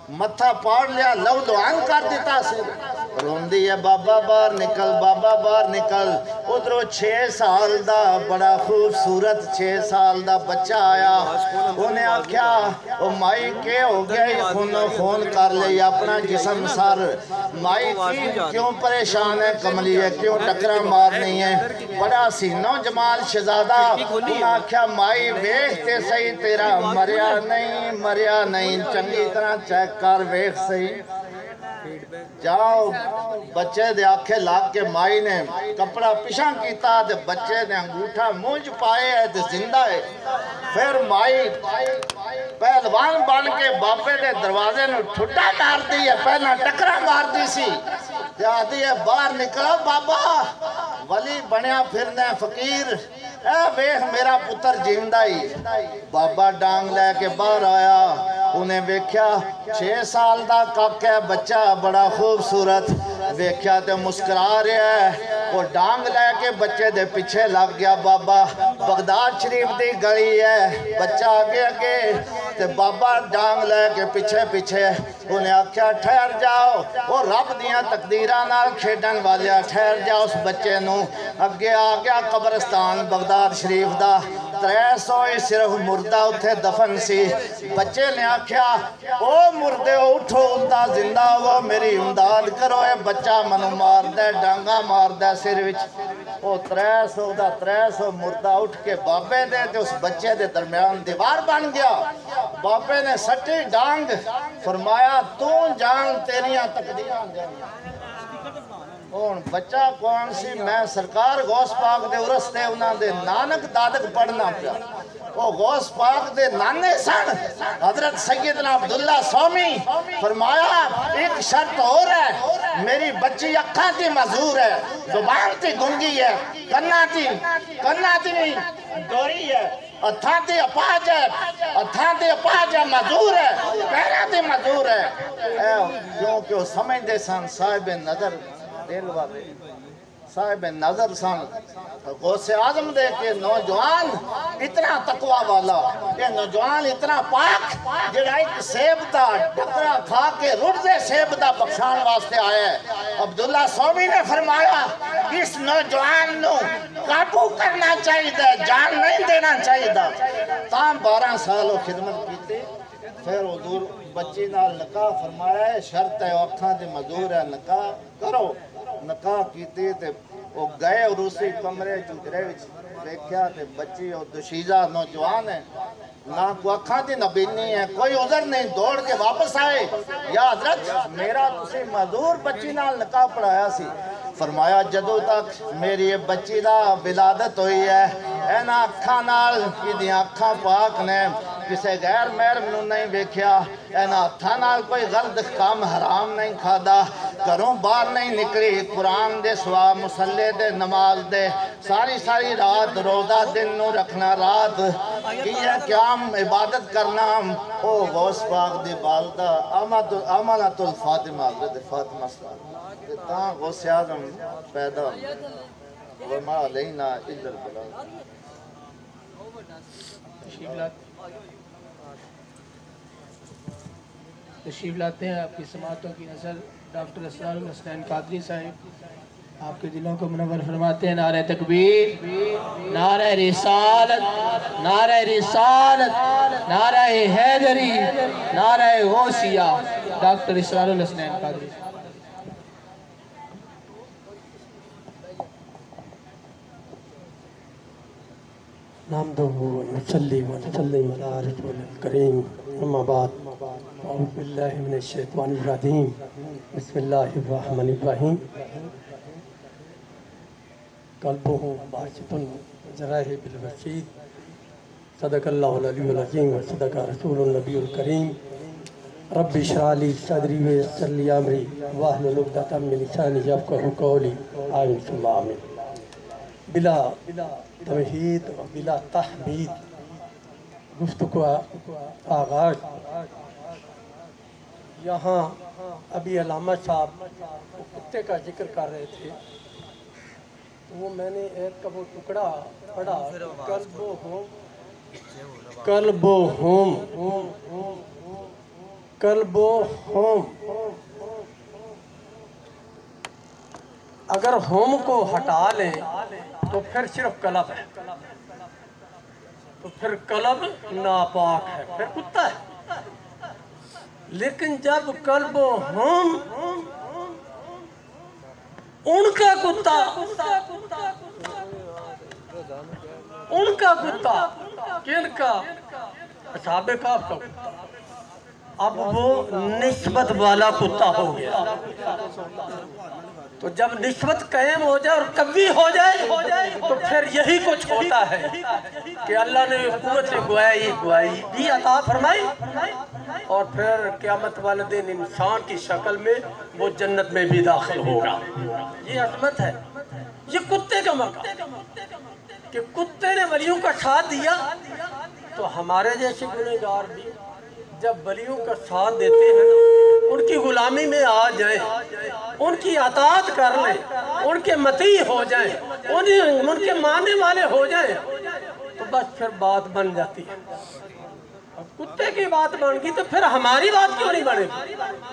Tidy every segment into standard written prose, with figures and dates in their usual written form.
متھا پاڑ لیا لو لوان کر دیتا سے روندی ہے بابا باہر نکل بابا باہر نکل ادھروں 6 سال دا بڑا خوبصورت 6 سال دا بچہ آیا انہیں آکھیا او مائی کے ہو گیا یہ خونو خون کر لے اپنا جسم سر مائی کی کیوں پریشان ہے کملی ہے کیوں ٹکرہ مارنی ہے بڑا سینو جمال شہزادہ انہیں آکھیا مائی ویختے صحیح تیرا مریا نہیں چنگی طرح چیک کر ویخ صحیح جاؤ بچے دے آنکھیں لاگ کے مائی نے کپڑا پیشاں کیتا دے بچے نے انگوٹھا مونج پائے ہے دے زندہ ہے پھر مائی پہلوان بن کے باپے دے دروازے نے ٹھٹا مار دی ہے پہلا ٹکرہ مار دی سی جاتی ہے باہر نکلو بابا ولی بنیا پھرنے فقیر اے ویخ میرا پتر جیندہ ہی بابا ڈانگ لے کے باہر آیا انہیں ویکھیا 6 سال دا کاکہ بچہ بڑا خوبصورت ویکھیا تے مسکرا رہا ہے وہ ڈانگ لے کے بچے دے پیچھے لگ گیا بابا بغداد شریف دی گلی ہے بچہ آگے آگے تے بابا ڈانگ لے کے پیچھے انہیں آکھیا ٹھہر جاؤ وہ رب دیاں تقدیرہ نال کھیڈن والیا ٹھہر جاؤ اس بچے نو اگے آگیا قبرستان بغداد شریف دا 300 صرف مردہ اتھے دفن سی بچے نے آکھیا او مردے اٹھو اندہ زندہ ہوا میری امداد کرو اے بچہ منو مار دے ڈانگا مار دے سر وچ او 300 مردہ اٹھ کے بابے دے تے اس بچے دے درمیان دیوار بن گیا بابے نے سٹی ڈانگ فرمایا تو جان تیریاں تقدیران جانیاں اور بچہ کون سی میں سرکار غوث پاک دے ارستے انہاں دے نانک دادک پڑھنا پیا وہ غوث پاک دے نانے سن حضرت سیدنا عبداللہ سومی فرمایا ایک شرط اور ہے میری بچی اکھاں تھی مزور ہے زبان تھی گنگی ہے کنا تھی دوری ہے اتھاں تھی اپاج ہے مزور ہے پہنا تھی مزور ہے کیونکہ وہ سمجھ دے سن صاحب نظر دل والے صاحب نظر سن غوث اعظم دے کے نوجوان اتنا تقوی والا یہ نوجوان اتنا پاک جڑا ایک سیب دا ڈکرا کھا کے رڑ دے سیب دا بخشان واسطے آیا ہے عبداللہ سومی نے فرمایا اس نوجوان نو قابو کرنا چاہیے جان نہیں دینا چاہیے تاں 12 سالوں خدمت کیتے پھر حضور بچی نال نکاح فرمایا ہے شرط ہے اکھاں دے مزور ہے نکاح کرو نکاح کیتے تے وہ گئے اور اسی کمرے چکرے دیکھیا تے بچی اور دوشیزہ نوجوان ہے نہ کوئی اکھاں دی نہ بینی ہے کوئی عذر نہیں دوڑ کے واپس آئے یا حضرت میرا تسی مزور بچی نال نکاح پڑھایا سی فرمایا جدو تک میری بچی دا ولادت ہوئی ہے اینا اکھاں نال کی دیاں اکھاں پاک نے کسے غیر محرم نو نہیں ویکھیا اینا ہتھاں نال کوئی غلط کام حرام نہیں کھادا گھروں باہر نہیں نکلی قرآن دے سوا مسلح دے نماز دے ساری رات روزہ دن نو رکھنا رات کیا قیام عبادت کرنا او غوث پاک دی والدہ امانت الفاطمہ حضرت فاطمہ صلی تاں غوث اعظم پیدا وما علینا الا البلاغ تشریف لاتے ہیں آپ کی سماعتوں کی نظر ڈاکٹر اسرار الحسنین قادری صاحب آپ کے دلوں کو منور فرماتے ہیں نعرہ تکبیر نعرہ رسالت نعرہ حیدری نعرہ غوثیہ ڈاکٹر اسرار الحسنین قادری نحمده ونصلي ونسلم على رسول الكريم اما بعد اعوذ بالله من الشيطان الرجيم بسم الله الرحمن الرحيم قلبه باسط ذرائه بالرشيد صدق الله العلي العظيم وصدق رسول النبي الكريم رب اشرح لي صدري ويسر لي امري واحلل عقدة من لساني يفقهوا قولي آمين ثم آمين بلا توحید و بلا تحمید گفتگو آغاز یہاں ابھی علامہ صاحب کتے کا ذکر کر رہے تھے وہ میں نے ایک کا وہ ٹکڑا پڑھا قلب و ہوم कल्बो होम, अगर होम को हटा लें तो फिर सिर्फ कलब है, तो फिर कलब नापाक है, फिर कुत्ता है। लेकिन जब कल्बो होम उनका कुत्ता, उनका कुत्ता, किनका? असहाबे काफ का कुत्ता, अब वो निस्बत वाला कुत्ता हो गया। तो जब निस्बत कायम हो जाए और कभी हो जाए तो फिर यही कुछ होता है कि अल्लाह ने कुव्वत गुआई भी अता फरमाई और फिर क़यामत वाले दिन इंसान की शक्ल में वो जन्नत में भी दाखिल होगा। ये अज़मत है, ये कुत्ते का मकाम कि कुत्ते ने वलियों का साथ दिया तो हमारे जैसे गुनहगार भी जब वलियों का साथ देते हैं, उनकी गुलामी में आ जाए, उनकी अताअत कर लें, उनके मती हो जाए, उनके मानने वाले हो जाए, तो बस फिर बात बन जाती है। अब कुत्ते की बात बन गई तो फिर हमारी बात क्यों नहीं बनेगी?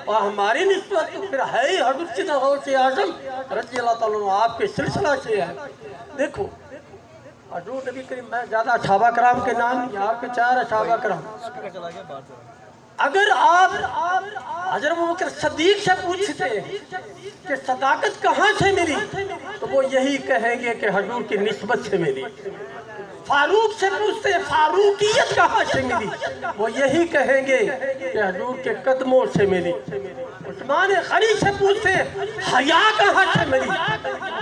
और हमारी निस्बत तो फिर है ही हज़रत गौसे आज़म रज़ियल्लाहु ताला अन्हु आपके सिलसिला से है। देखो हज़रत नबी करीम, मैं ज़्यादा सहाबा कराम के नाम, यहाँ पे 4 सहाबा कराम, अगर आप हज़रत अबू बकर सिद्दीक़ से पूछते कि सदाकत कहाँ से मिली तो वो यही कहेंगे कि हुजूर की निस्बत से मिली। फारूक से पूछते फारूकियत कहाँ से मिली, वो यही कहेंगे कि हुजूर के कदमों से मिली। उस्मान गनी से पूछते हया कहाँ से मिली,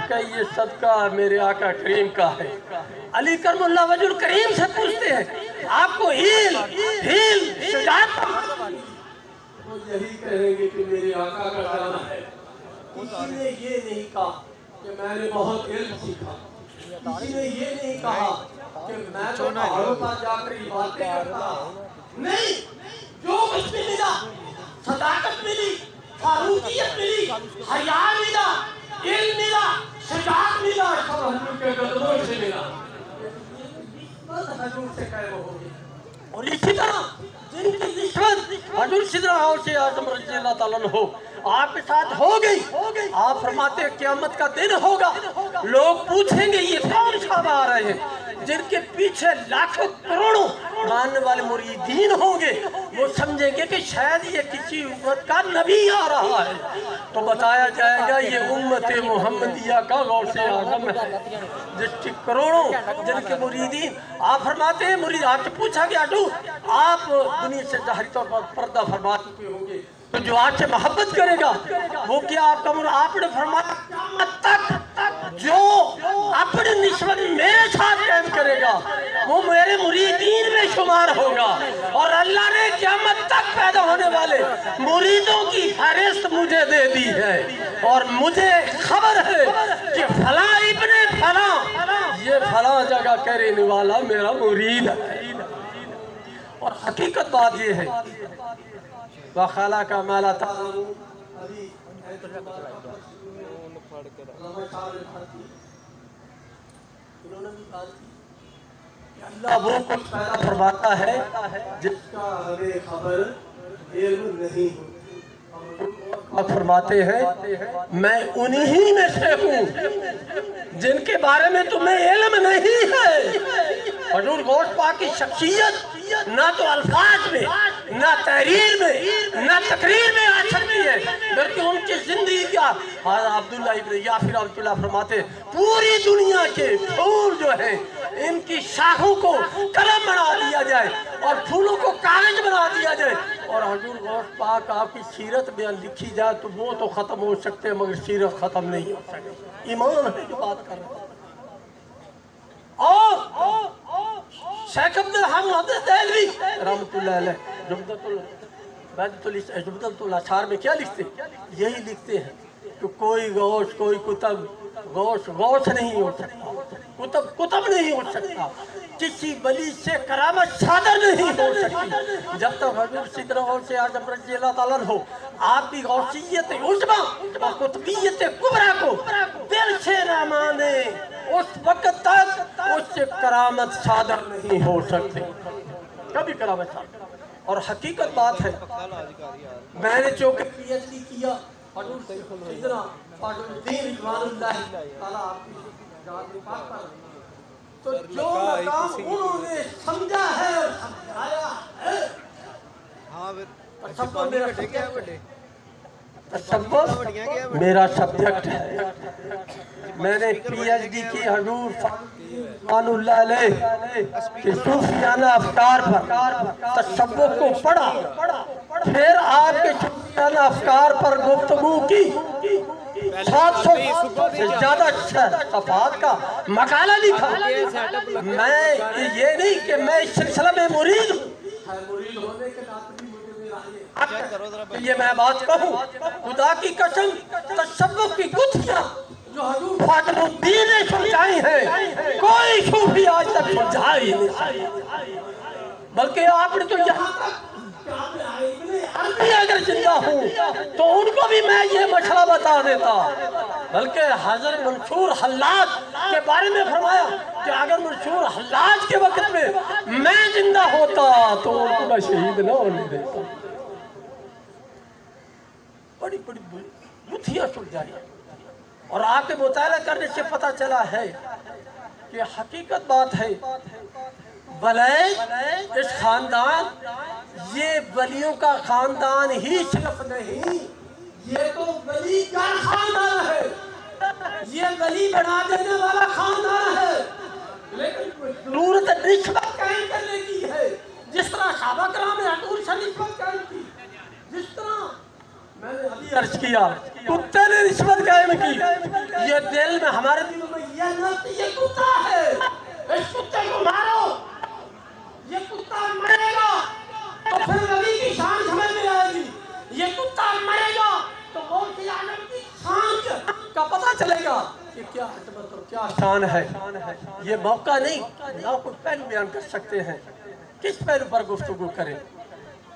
कि ये सदका मेरे आका करीम का है। अली करमुल्लाह वजुल करीम से पूछते हैं आपको हिल शुजाअत, वो यही कहेंगे कि मेरे आका का करना है। किसी ने ये नहीं कहा कि मैंने बहुत इल्म सीखा, किसी ने ये नहीं कहा कि मैं तो पहाड़ों पर जाकर इबादतें करता, नहीं, जो कुछ भी मिला, सदाकत मिली, फारूकियत मिली, हया मिला, इल्म मिला, शुजाअत मिला, सब हुजूर के कदमों से मिला। हुजूर से कहे वो होगी। और इसी तरह जिनकी निस्बत हुजूर सिद्दीक़ गौसे आज़म रज़ियल्लाहु ताला अन्हु आपके साथ हो गई, आप फरमाते हैं क़यामत का दिन होगा, लोग पूछेंगे ये कौन साहब आ रहे हैं जिनके पीछे लाखों करोड़ों मानने वाले मुरीदीन होंगे। वो समझेंगे कि शायद ये किसी उम्मत का नबी आ रहा है, तो बताया जाएगा ये उम्मत मुहम्मदिया का गौसे आज़म है जिसकी करोड़ों जिनके मुरीदीन। आप फरमाते हैं मुरीद, आपसे पूछा गया आप दुनिया से ज़ाहिरी तौर पर पर्दा फरमा चुके होंगे, तो जो आपसे मोहब्बत करेगा वो क्या आपका आपने फरमाया क़यामत तक जो अपनी निस्बत मेरे साथ कायम करेगा वो मेरे मुरीदीन में शुमार होगा। और अल्लाह ने क़यामत तक पैदा होने वाले मुरीदों की फहरिस्त मुझे दे दी है और मुझे खबर है कि फला इब्ने फला, ये फला जगह के रहने वाला मेरा मुरीद है। और हकीकत बात ये है वखाला का माला था अल्लाह वो कुछ पैदा फरमाता है जिसका हमें खबर इल्म नहीं होती। फरमाते हैं मैं उन्हीं में से हूँ जिनके बारे में तुम्हें इल्म नहीं है। हुजूर गौस पाक की शख्सियत ना तो अल्फाज में, ना तहरीर में, ना तकरीर में आ सकती है, बल्कि उनकी जिंदगी का अब्दुल्लाह इब्न याफिर रहमतुल्लाह फरमाते पूरी दुनिया के फूल जो है इनकी शाखों को कलम बना दिया जाए और फूलों को कागज बना दिया जाए और हुजूर गौस पाक आपकी सीरत में लिखी जाए तो वो तो ख़त्म हो सकते हैं मगर सीरत ख़त्म नहीं हो सकती। ईमान है जो बात कर रहे हैं। और शेख अब्दुल हमीद देहलवी रहमतुल्लाह अलैह जुमदतुल अशार में क्या लिखते हैं? यही लिखते हैं कि कोई गौस कोई कुतब गौस नहीं हो सकता, कुतब नहीं हो सकता, किसी वली से करामत सादर नहीं हो सकती जब तक हुजूर सिद्दीक़ गौसे आज़म रज़ियल्लाहु ताला अन्हु आपकी गौसियत उज़्मा और कुतबियत कुबरा को दिल से न माने उस वक्त तक उससे करामत सादर नहीं हो सकती, कभी करामत सादर। اور حقیقت بات ہے میں نے چونکہ پی ایچ ڈی کیا حضور سیدنا فاضل الدین رضوان اللہ تعالیٰ آپ کی ذات پاک پر، تو جو مقام انہوں نے سمجھا ہے اور سمجھایا ہے، تصور میرا سبجیکٹ ہے۔ میں نے پی ایچ ڈی کی حضور رضوان اللہ علیہ کہ صوفیانہ افکار پر تصوف کو پڑھا، پھر آپ کے صوفیانہ افکار پر گفتگو کی، 700 سے زیادہ صفحات کا مقالہ لکھا۔ میں یہ نہیں کہ میں اس سلسلہ میں مرید ہوں، یہ میں بات کہوں خدا کی قسم، تصوف کی گتھیاں جو حضور فاضل الدین نے سمجھائی ہیں کوئی صوفی آج تک سمجھائی نہیں، بلکہ آپ نے تو یہاں تک عربی اگر زندہ ہوں تو ان کو بھی میں یہ مسئلہ بتا دیتا، بلکہ حضرت منصور حلاج کے بارے میں فرمایا کہ اگر منصور حلاج کے وقت میں میں زندہ ہوتا تو ان کو میں شہید نہ ہونے دیتا۔ بڑی بڑی گتھیاں سلجھائی اور آپ کے مطالعہ کرنے سے پتہ چلا ہے کہ حقیقت بات ہے ولید اس خاندان، یہ ولیوں کا خاندان ہی صرف نہیں، یہ تو ولی کا خاندان ہے، یہ ولی بنا دینے والا خاندان ہے، لیکن ضرورت نسبت قائم کرنے کی ہے، جس طرح صحابہ کرام نے حضور سے نسبت قائم کی، جس طرح میں نے ابھی عرض کیا کتے نے نسبت قائم کی، یہ دل میں ہمارے دلوں میں یہ کتا ہے، اس کتے کو مارو، یہ کتا مرے گا تو پھر نبی کی شان سمجھ میں آئے گی، یہ کتا مرے گا تو غوث عالم کی شان کا پتہ چلے گا کہ کیا عظمت اور کیا شان ہے۔ یہ موقع نہیں نہ کوئی پہلو بیان کر سکتے ہیں، کس پہلو پر گفتگو کریں،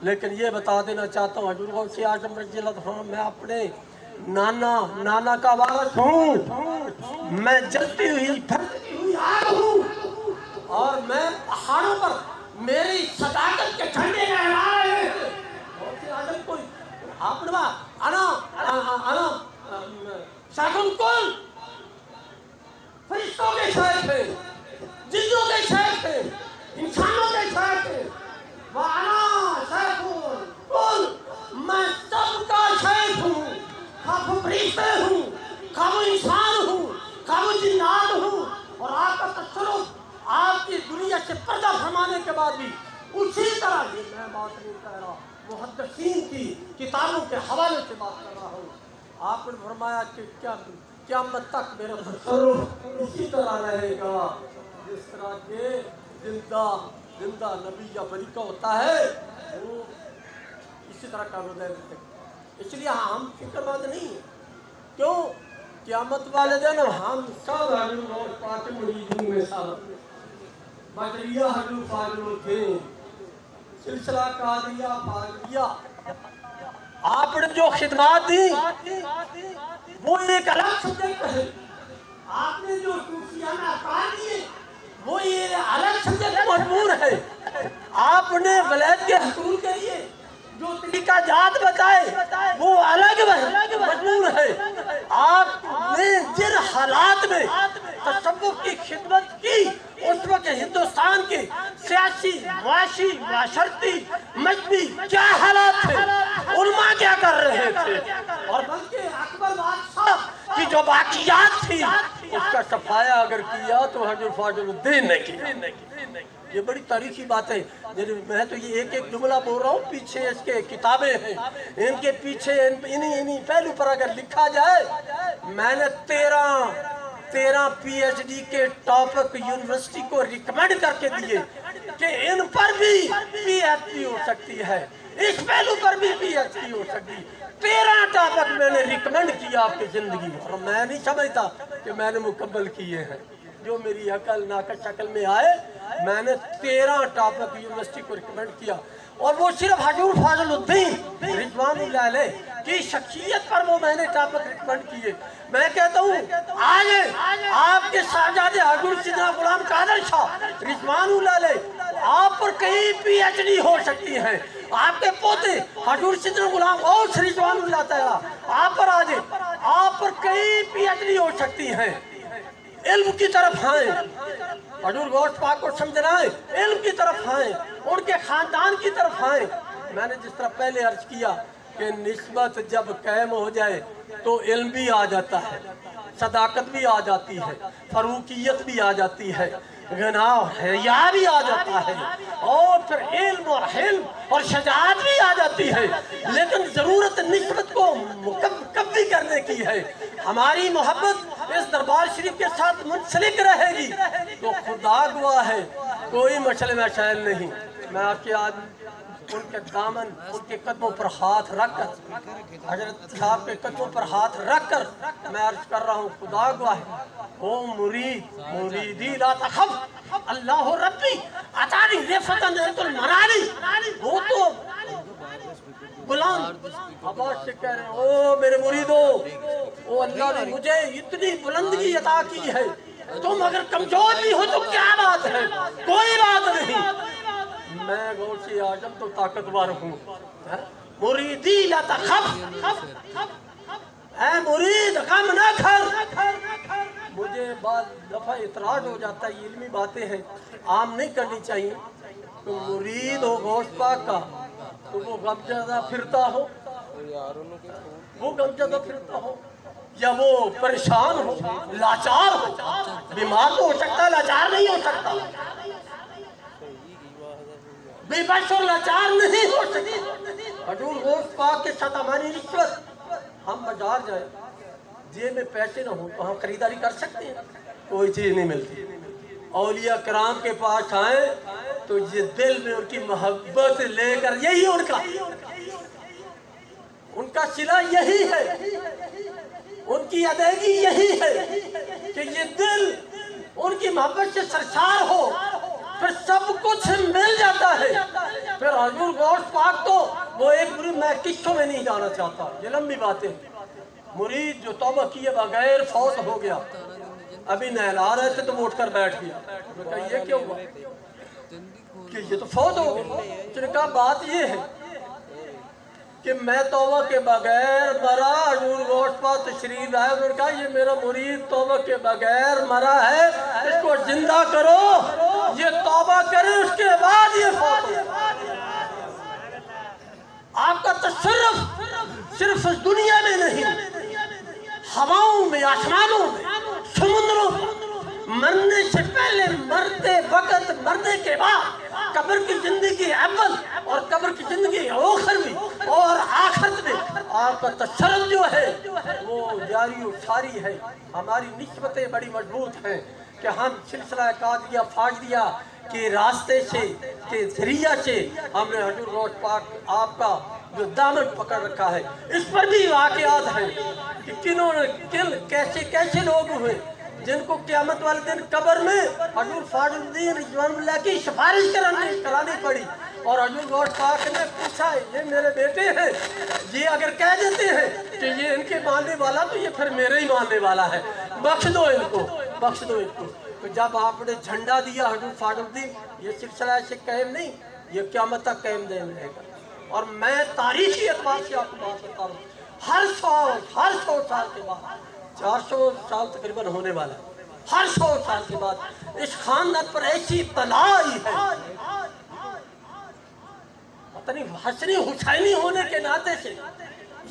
لیکن یہ بتا دینا چاہتا ہوں حضور غوث اعظم رضی اللہ عنہ میں اپنے نانا کا وارث ہوں، میں جلتی ہوئی پھیلتی ہوئی آگ ہوں، اور میں پہاڑوں پر میری صداقت کے جھنڈے لہرا رہے ہیں۔ غوث اعظم کوئی آپ نے انا شیخ الکل، فرشتوں کے شیخ ہیں، جنوں کے شیخ ہیں، انسانوں کے شیخ ہیں، وَأَنَا شَيْخُ الْكُلِّ، میں سب کا شیخ ہوں، خواہ وہ فرشتے ہوں، خواہ وہ انسان ہوں، خواہ وہ جنات ہوں، اور آپ کا تصرف آپ کی دنیا سے پردہ فرمانے کے بعد بھی اسی طرح ہی میں بات نہیں کہہ رہا، محدثین کی کتابوں کے حوالے سے بات کر رہا ہوں۔ آپ نے فرمایا کہ قیامت تک میرا تصرف اسی طرح رہے گا جس طرح کے زندہ نبی یا ولی کا ہوتا ہے، وہ اسی طرح کا روزہ ہے۔ اس لیے ہم فکر مند نہیں ہیں، کیوں؟ قیامت والے دن ہم سب حضور غوث پاک مریدوں میں سب بدریہ حضور فاضل الدین، سلسلہ قادریہ فاضلیہ، آپ نے جو خدمات دی وہ ایک الگ سبجیکٹ ہے، آپ نے جو صوفیانہ افکار دیے وہ یہ الگ سبجیکٹ مضمون ہے، آپ نے ولید کے حصول کے لیے جو طریقہ جات بتائے وہ الگ مضمون ہے، آپ نے جن حالات میں تصوف کی خدمت کی اس وقت ہندوستان کے سیاسی، معاشی، معاشرتی، مذہبی کیا حالات تھے، علماء کیا کر رہے تھے، اور بلکہ اکبر بادشاہ کی جو باقیات تھی اس کا صفایہ اگر کیا تو حضور فاضل الدین نے کیا۔ یہ بڑی تاریخی بات ہے، میں تو یہ ایک جملہ بول رہا ہوں، پیچھے اس کے کتابیں ہیں، ان کے پیچھے انہی پہلو پر اگر لکھا جائے، میں نے 13 پی ایچ ڈی کے ٹاپک یونیورسٹی کو ریکمنڈ کر کے دیے کہ ان پر بھی پی ایچ ڈی ہو سکتی ہے، اس پہلو پر بھی پی ایچ ڈی ہو سکتی ہے۔ 13 ٹاپک میں نے ریکمنڈ کیا آپ کی زندگی میں، اور میں نہیں سمجھتا کہ میں نے مکمل کیے ہیں، جو میری عقل ناقص شکل میں آئے میں نے 13 ٹاپک یونیورسٹی کو ریکمنڈ کیا، اور وہ صرف حضور فاضل الدین رضوان اللہ علیہ کی شخصیت پر وہ میں نے ٹاپک ریکمنڈ کیے۔ میں کہتا ہوں آج آپ کے صاحبزادے حضور سیدنا غلام قادر شاہ رضوان اللہ علیہ آپ پر کہیں پی ایچ ڈی ہو سکتی ہے، आपके पोते हजूर सिद्दीक़ गुलाम गौस रिज़वानुल्लाह तआला आप पर आ जाए, आप पर कई PhD हो सकती हैं। इल्म की तरफ आए, हजूर गौस पाक को समझना है, इल्म की तरफ आए, उनके खानदान की तरफ आए। मैंने जिस तरह पहले अर्ज किया कि निस्बत जब कायम हो जाए तो इल्म भी आ जाता है, सदाकत भी आ जाती है, फरूकियत भी आ जाती है, गना और हया भी आ जाता है, और फिर इल्म और हिल्म और शजाअत भी आ जाती है। लेकिन ज़रूरत निस्बत को मुकव्वी करने की है। हमारी मोहब्बत इस दरबार शरीफ के साथ मुंसलिक रहेगी तो खुदा गवाह है, कोई मसले मसाइल नहीं। मैं आपके आज उनके दामन, उनके कदमों पर हाथ रखकर, हजरत साहब के कदमों पर हाथ रखकर मैं अर्ज कर रहा हूँ, खुदा गवाह है, ओ मुरीदी ला तखफ अल्लाह रब्बी अतानी रिफतन अंतुल मनाली। वो तो गुलाम आवाज से कह रहे हैं, ओ मेरे मुरीदो, ओ अल्लाह ने मुझे इतनी बुलंदगी अता की है, तुम अगर कमजोर भी हो तो क्या बात है, कोई बात नहीं, मैं गौसे आजम तो ताकतवर हूँ। मुरीदी ला तखफ, ऐ मुरीद गम न कर। मुझे बाद दफा इतराज हो जाता है, इल्मी बातें हैं, आम नहीं करनी चाहिए। तो मुरीद हो गौस पाक का तो वो गमज़दा फिरता हो, वो गमज़दा फिरता हो, या वो परेशान हो, लाचार हो, बीमार तो हो सकता है, लाचार नहीं हो सकता, बेबस और लाचार नहीं हो सकता। हजूर गौस पाक के साथ हमारी रिश्वत, हम बाजार जाए, जेब में पैसे ना हो तो हम खरीदारी कर सकते हैं, कोई चीज़ नहीं मिलती। औलिया कराम के पास आए तो ये दिल में उनकी मोहब्बत लेकर, यही उनका सिला यही है, उनकी अदायगी यही है कि ये दिल उनकी मोहब्बत से सरसार हो, फिर सब कुछ मिल जाता है। फिर हजूर गौस पाक तो वो एक मुरीद, मैं किस्सों में नहीं जाना चाहता, ये लंबी बातें, मुरीद जो तौबा किए बगैर फौत हो गया, अभी नहला रहे थे तो वो उठकर बैठ गया, तो कहा ये क्यों हुआ कि ये तो फौत हो गया। उसने कहा बात ये है कि मैं तौबा के बगैर मरा, हजूर गौस पाक तशरीफ लाए, उन्होंने कहा ये मेरा मुरीद तौबा के बगैर मरा है, इसको जिंदा करो, ये तौबा करे उसके बाद ये फौत हो। आपका तशर्रुफ सिर्फ इस दुनिया में नहीं, हवाओं में, आसमानों में, समुद्रों में, मरने से पहले, मरते वक्त, मरने के बाद, कब्र की जिंदगी अव्वल और कब्र की जिंदगी आखिर में और आखिरत में आपका तशर्रुफ जो है वो जारी और सारी है। हमारी निस्बतें बड़ी मजबूत हैं कि हम सिलसिला कादिया फाजिया के रास्ते से, के जरिया से हमने हजूर गौस पाक आपका जो दामन पकड़ रखा है। इस पर भी वाक़यात हैं कि किन्होंने कैसे कैसे लोग हुए जिनको क़यामत वाले दिन कब्र में हजूर फाजुद्दीन रिज़वानुल्लाह की सिफारिश करानी पड़ी, और हजूर गौस पाक ने पूछा, ये मेरे बेटे हैं, ये अगर कह देते हैं कि ये इनके मानने वाला तो ये फिर मेरे ही मानने वाला है, बख्श दो इनको, बख्श दो इनको। तो जब आपने झंडा दिया हजूर फाजुद्दीन, ये सिलसिला ऐसे कायम नहीं, ये क़यामत तक कायम रहेगा। और मैं तारीखी एतबार से आपको बात बता रहा हूँ, हर 100 साल के बाद, 400 साल तकरीबन होने वाला, हर 100 साल के बाद इस खानदान पर ऐसी तलाई है, पता नहीं हसनी हुसैनी होने के नाते से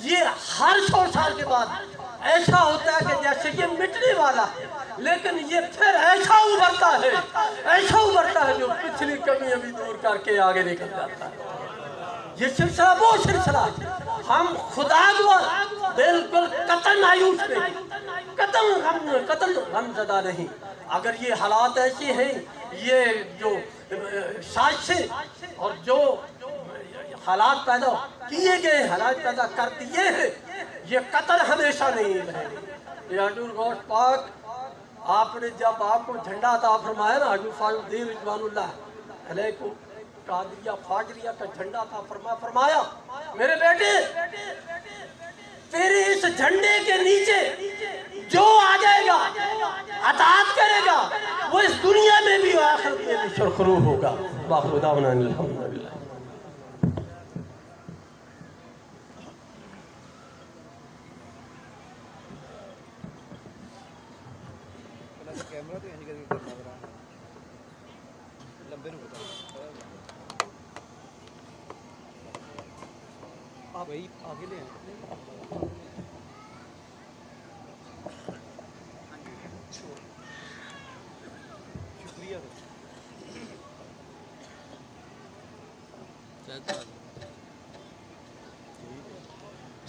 ये हर 100 साल के बाद ऐसा होता है कि जैसे ये मिटने वाला है, लेकिन ये फिर ऐसा उभरता है जो पिछली कमी अभी दूर करके आगे निकल जाता है। ये सिलसिला वो सिलसिला, हम खुदा बिल्कुल कतल मायूस नहीं, कतल गमज़दा नहीं। अगर ये हालात ऐसे हैं, ये जो साजिशें और जो हालात पैदा किए गए, हालात पैदा कर दिए हैं, ये कतल हमेशा नहीं रहेंगे। ये हजूर गौस पाक आपने जब आपको झंडा अता फरमाया ना, हजूर फाजुद्दीन रिज़वानुल्लाह अलैह को कादिया फाजरिया का झंडा अता फरमाया, मेरे बेटे तेरे इस झंडे के नीचे जो आ जाएगा, अताअत करेगा, वो इस दुनिया में भी आखिरत में भी सुरखरू होगा।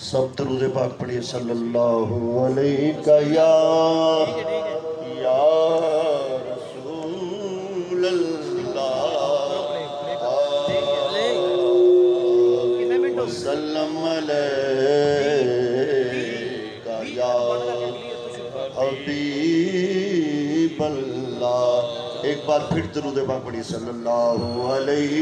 سب درود پاک پڑھیے صلی اللہ علیہ یا رسول اللہ وسلم علیہ یا حبیب اللہ. ایک بار پھر درود پاک پڑھیے صلی اللہ علیہ